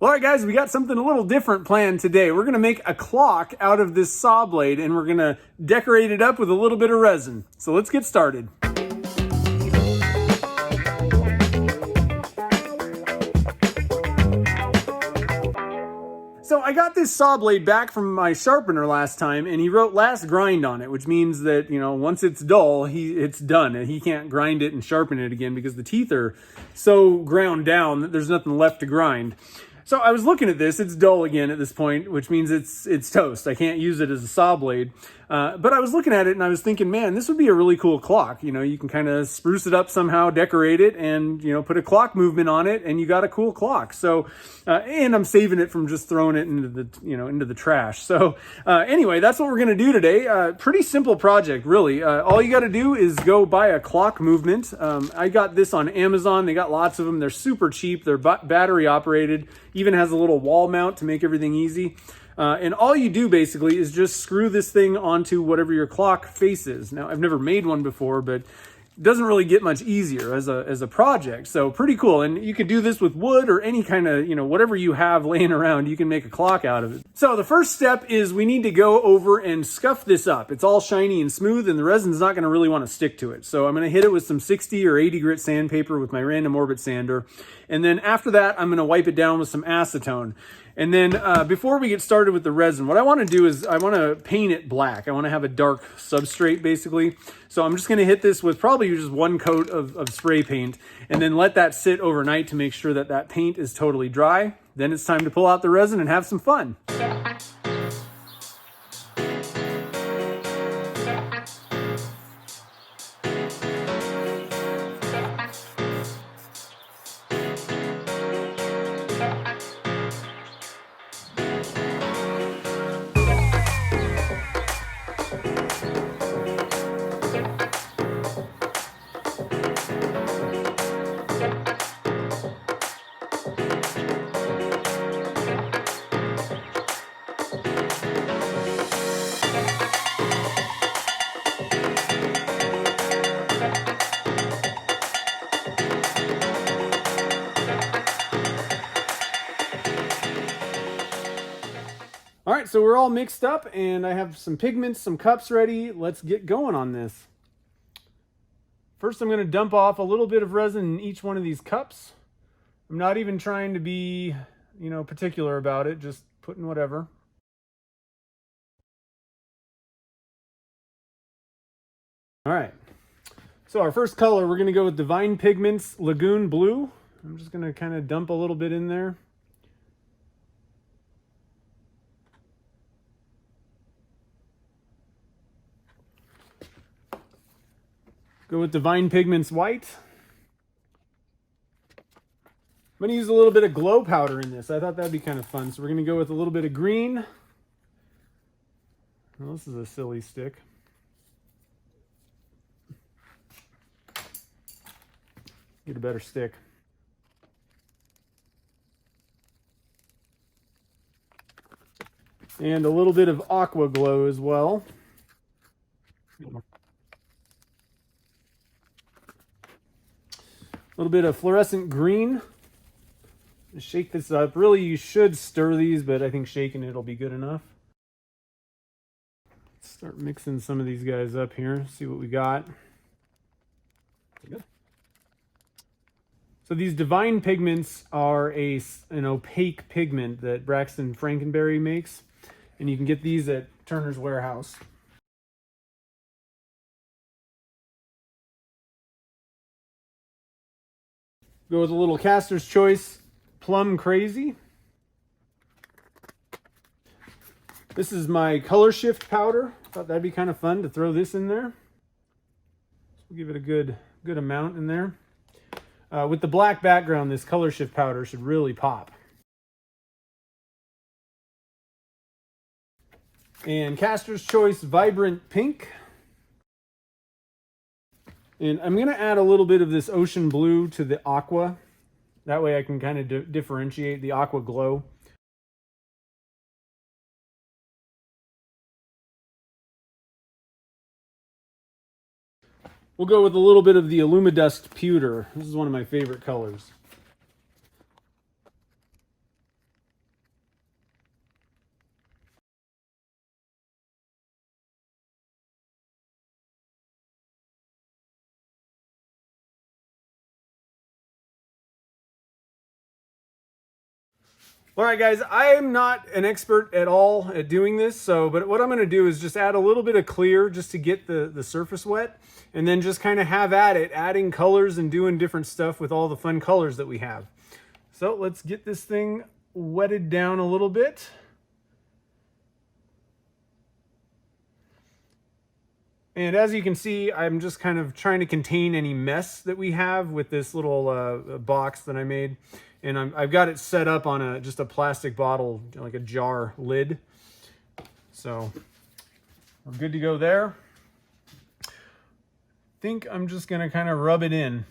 All right, guys, we got something a little different planned today. We're going to make a clock out of this saw blade, and we're going to decorate it up with a little bit of resin. So let's get started. So I got this saw blade back from my sharpener last time, and he wrote last grind on it, which means that, once it's dull, it's done, and he can't grind it and sharpen it again because the teeth are so ground down that there's nothing left to grind. So I was looking at this, it's dull again at this point, which means it's toast. I can't use it as a saw blade. But I was looking at it and I was thinking, man, this would be a really cool clock. You can kind of spruce it up somehow, decorate it, and, put a clock movement on it, and you got a cool clock. So, and I'm saving it from just throwing it into the trash. So, anyway, that's what we're going to do today. Pretty simple project, really. All you got to do is go buy a clock movement. I got this on Amazon. They got lots of them. They're super cheap. They're battery operated. Even has a little wall mount to make everything easy. And all you do basically is just screw this thing onto whatever your clock faces. Now, I've never made one before, but it doesn't really get much easier as a project. So pretty cool. And you could do this with wood or any kind of, whatever you have laying around, you can make a clock out of it. So the first step is we need to go over and scuff this up. It's all shiny and smooth, and the resin's not going to really want to stick to it. So I'm going to hit it with some 60 or 80 grit sandpaper with my random orbit sander. And then after that, I'm going to wipe it down with some acetone. And then before we get started with the resin, what I want to do is I want to paint it black. I want to have a dark substrate, basically. So I'm just going to hit this with probably just one coat of spray paint, and then let that sit overnight to make sure that that paint is totally dry. Then it's time to pull out the resin and have some fun. All right, so we're all mixed up, and I have some pigments, some cups ready. Let's get going on this. First, I'm going to dump off a little bit of resin in each one of these cups. I'm not even trying to be, particular about it, just putting whatever. All right, so our first color, we're going to go with Divine Pigments Lagoon Blue. I'm just going to kind of dump a little bit in there. Go with Divine Pigments White. I'm going to use a little bit of glow powder in this. I thought that'd be kind of fun. So we're going to go with a little bit of green. Well, this is a silly stick. Get a better stick. And a little bit of aqua glow as well. A little bit of fluorescent green. Just shake this up. Really, you should stir these, but I think shaking it'll be good enough. Let's start mixing some of these guys up here. See what we got. Good. So these Divine Pigments are an opaque pigment that Braxton Frankenberry makes, and you can get these at Turner's Warehouse. Go with a little Caster's Choice Plum Crazy. This is my color shift powder. Thought that'd be kind of fun to throw this in there. So we'll give it a good amount in there. With the black background, this color shift powder should really pop. And Caster's Choice Vibrant Pink. And I'm going to add a little bit of this ocean blue to the aqua. That way I can kind of differentiate the aqua glow. We'll go with a little bit of the Illumidust Pewter. This is one of my favorite colors. All right, guys, I am not an expert at all at doing this, but what I'm going to do is just add a little bit of clear just to get the surface wet, and then just kind of have at it, adding colors and doing different stuff with all the fun colors that we have. So let's get this thing wetted down a little bit. And as you can see, I'm just kind of trying to contain any mess that we have with this little box that I made. And I've got it set up on just a plastic bottle, like a jar lid. So we're good to go there. I think I'm just going to kind of rub it in.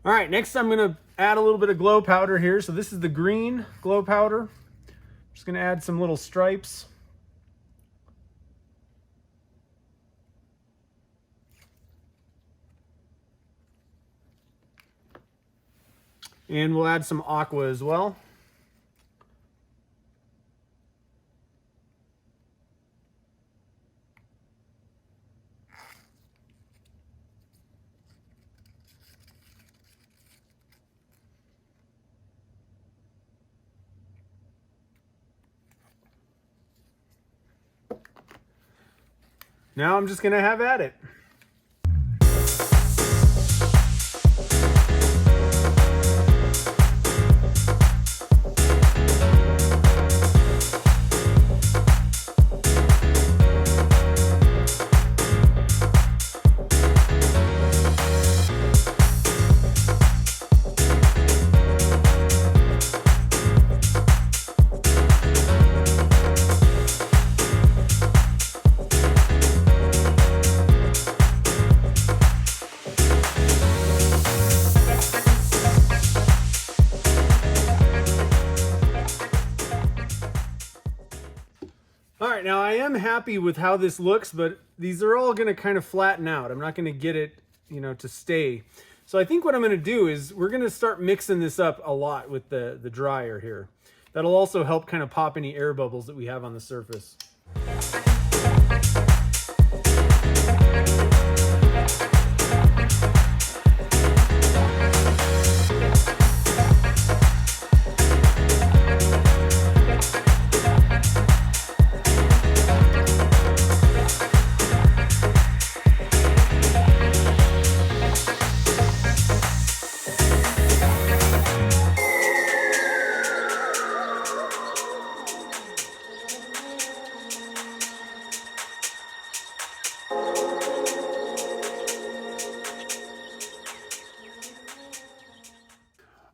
All right, next I'm going to add a little bit of glow powder here. So this is the green glow powder. Just going to add some little stripes. And we'll add some aqua as well. Now I'm just going to have at it. All right, now I am happy with how this looks, but these are all going to kind of flatten out. I'm not going to get it, to stay. So I think what I'm going to do is we're going to start mixing this up a lot with the dryer here. That'll also help kind of pop any air bubbles that we have on the surface.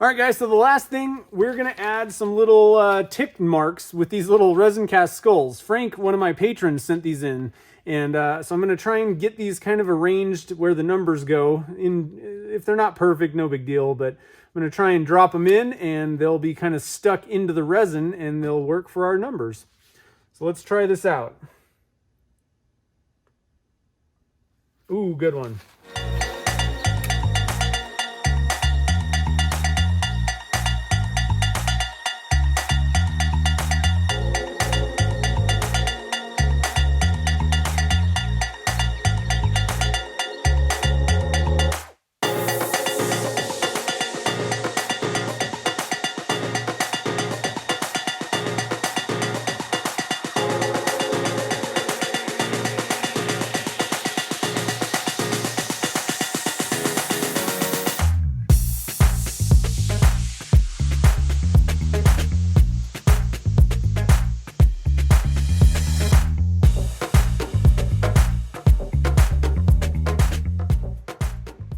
All right, guys, so the last thing, we're going to add some little tick marks with these little resin cast skulls. Frank, one of my patrons, sent these in, and so I'm going to try and get these kind of arranged where the numbers go. If they're not perfect, no big deal, but I'm going to try and drop them in, and they'll be kind of stuck into the resin, and they'll work for our numbers. So let's try this out. Ooh, good one.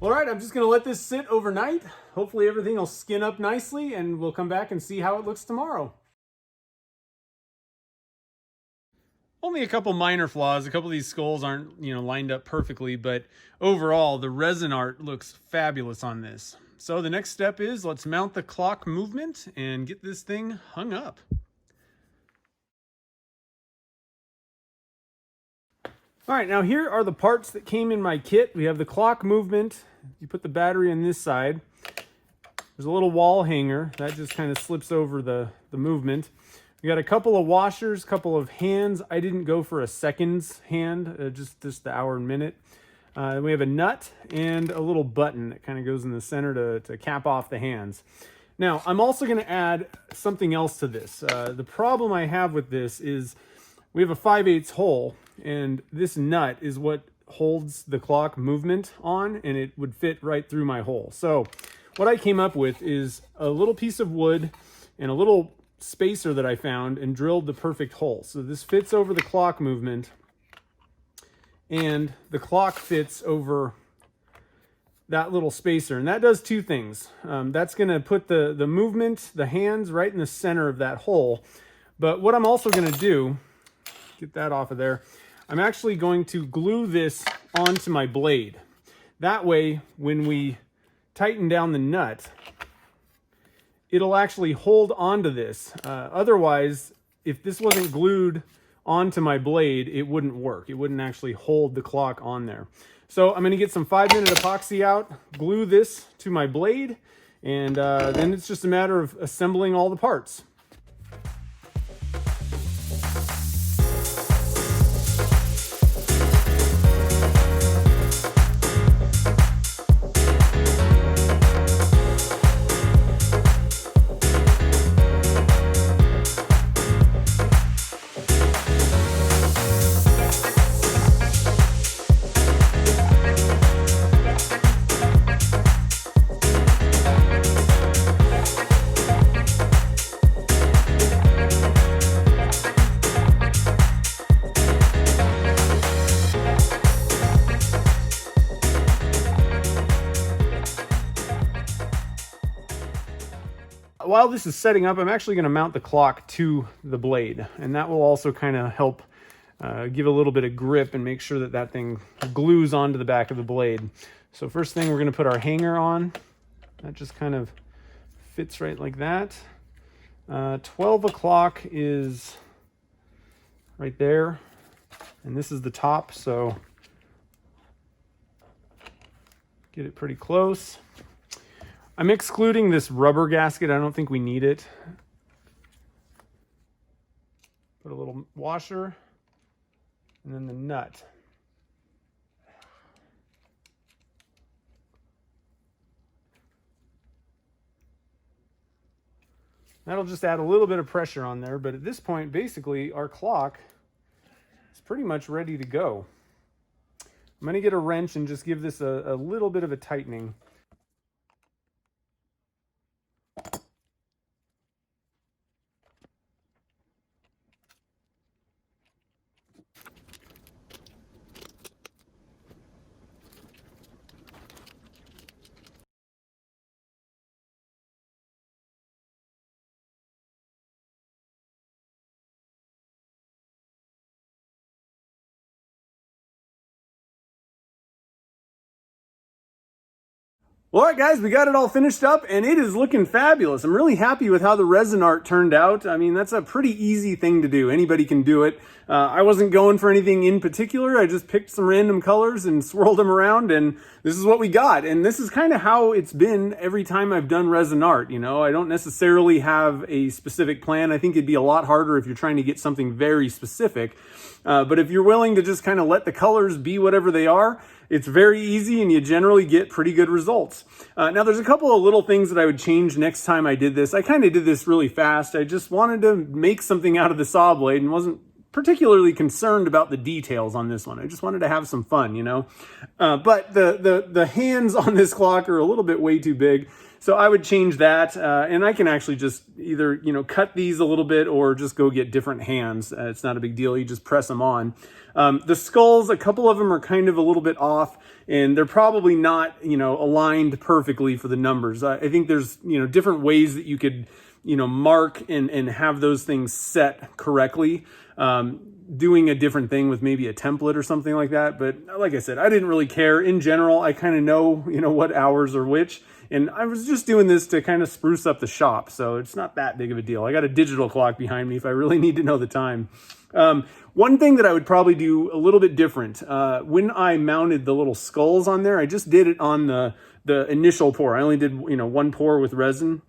All right, I'm just going to let this sit overnight. Hopefully everything will skin up nicely, and we'll come back and see how it looks tomorrow. Only a couple minor flaws. A couple of these skulls aren't, lined up perfectly, but overall, the resin art looks fabulous on this. So the next step is let's mount the clock movement and get this thing hung up. All right, now here are the parts that came in my kit. We have the clock movement. You put the battery on this side. There's a little wall hanger that just kind of slips over the movement. We got a couple of washers, couple of hands. I didn't go for a seconds hand, just the hour and minute. We have a nut and a little button that kind of goes in the center to cap off the hands. Now, I'm also going to add something else to this. The problem I have with this is we have a 5/8 hole, and this nut is what holds the clock movement on, and it would fit right through my hole. So what I came up with is a little piece of wood and a little spacer that I found and drilled the perfect hole. So this fits over the clock movement, and the clock fits over that little spacer, and that does two things. That's going to put the movement, the hands, right in the center of that hole. But what I'm also going to do, get that off of there, I'm actually going to glue this onto my blade. That way, when we tighten down the nut, it'll actually hold onto this. Otherwise, if this wasn't glued onto my blade, it wouldn't work. It wouldn't actually hold the clock on there. So I'm going to get some 5-minute epoxy out, glue this to my blade, and then it's just a matter of assembling all the parts. While this is setting up, I'm actually going to mount the clock to the blade, and that will also kind of help give a little bit of grip and make sure that that thing glues onto the back of the blade. So first thing, we're going to put our hanger on. That just kind of fits right like that. 12 o'clock is right there, and this is the top, so get it pretty close. I'm excluding this rubber gasket. I don't think we need it. Put a little washer and then the nut. That'll just add a little bit of pressure on there, but at this point, basically, our clock is pretty much ready to go. I'm going to get a wrench and just give this a little bit of a tightening. Well, all right, guys, we got it all finished up, and it is looking fabulous. I'm really happy with how the resin art turned out. I mean, that's a pretty easy thing to do. Anybody can do it. I wasn't going for anything in particular. I just picked some random colors and swirled them around, and this is what we got. And this is kind of how it's been every time I've done resin art. You know, I don't necessarily have a specific plan. I think it'd be a lot harder if you're trying to get something very specific. But if you're willing to just kind of let the colors be whatever they are, it's very easy and you generally get pretty good results. Now there's a couple of little things that I would change next time I did this. I kind of did this really fast. I just wanted to make something out of the saw blade and wasn't particularly concerned about the details on this one. I just wanted to have some fun, you know. But the hands on this clock are a little bit way too big. So I would change that, and I can actually just either, you know, cut these a little bit or just go get different hands. It's not a big deal. You just press them on. The skulls, a couple of them are kind of a little bit off, and they're probably not, you know, aligned perfectly for the numbers. I think there's, you know, different ways that you could, you know, mark and have those things set correctly. Doing a different thing with maybe a template or something like that. But like I said, I didn't really care. In general, I kind of know, you know, what hours are which. And I was just doing this to kind of spruce up the shop. So it's not that big of a deal. I got a digital clock behind me if I really need to know the time. One thing that I would probably do a little bit different, when I mounted the little skulls on there, I just did it on the initial pour. I only did, you know, one pour with resin.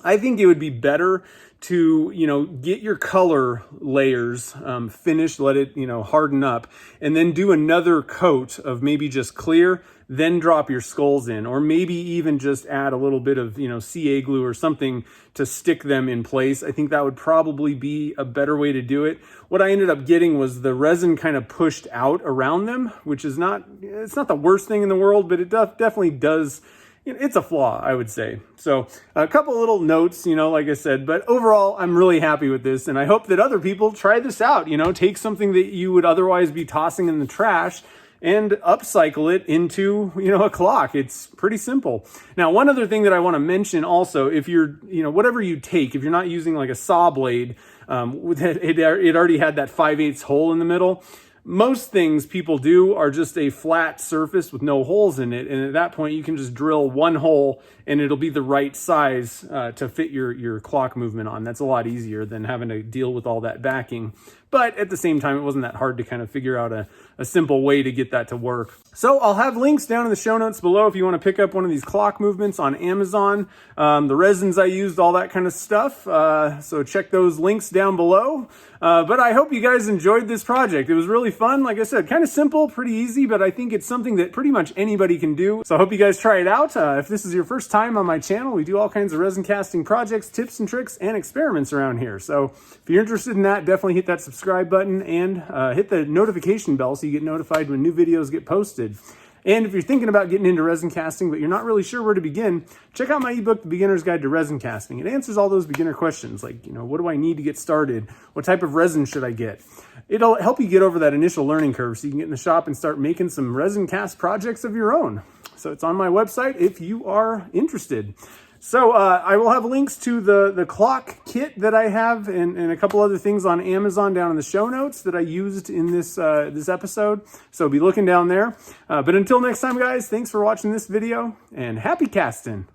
I think it would be better to, get your color layers finished, let it, harden up, and then do another coat of maybe just clear, then drop your skulls in, or maybe even just add a little bit of, CA glue or something to stick them in place. I think that would probably be a better way to do it. What I ended up getting was the resin kind of pushed out around them, which is it's not the worst thing in the world, but it definitely does. It's a flaw, I would say. So a couple little notes, like I said, but overall, I'm really happy with this. And I hope that other people try this out, take something that you would otherwise be tossing in the trash and upcycle it into, a clock. It's pretty simple. Now, one other thing that I want to mention also, if you're, whatever you take, if you're not using like a saw blade, it already had that 5/8 hole in the middle. Most things people do are just a flat surface with no holes in it. And at that point, you can just drill one hole and it'll be the right size to fit your clock movement on. That's a lot easier than having to deal with all that backing. But at the same time, it wasn't that hard to kind of figure out a simple way to get that to work. So I'll have links down in the show notes below if you want to pick up one of these clock movements on Amazon. The resins I used, all that kind of stuff. So check those links down below. But I hope you guys enjoyed this project. It was really fun. Like I said, kind of simple, pretty easy, but I think it's something that pretty much anybody can do. So I hope you guys try it out. If this is your first time on my channel, we do all kinds of resin casting projects, tips and tricks, and experiments around here. So if you're interested in that, definitely hit that subscribe button and hit the notification bell so you get notified when new videos get posted. And if you're thinking about getting into resin casting, but you're not really sure where to begin, check out my ebook, The Beginner's Guide to Resin Casting. It answers all those beginner questions like, what do I need to get started? What type of resin should I get? It'll help you get over that initial learning curve so you can get in the shop and start making some resin cast projects of your own. So it's on my website if you are interested. So I will have links to the clock kit that I have and a couple other things on Amazon down in the show notes that I used in this episode. So be looking down there. But until next time, guys, thanks for watching this video and happy casting.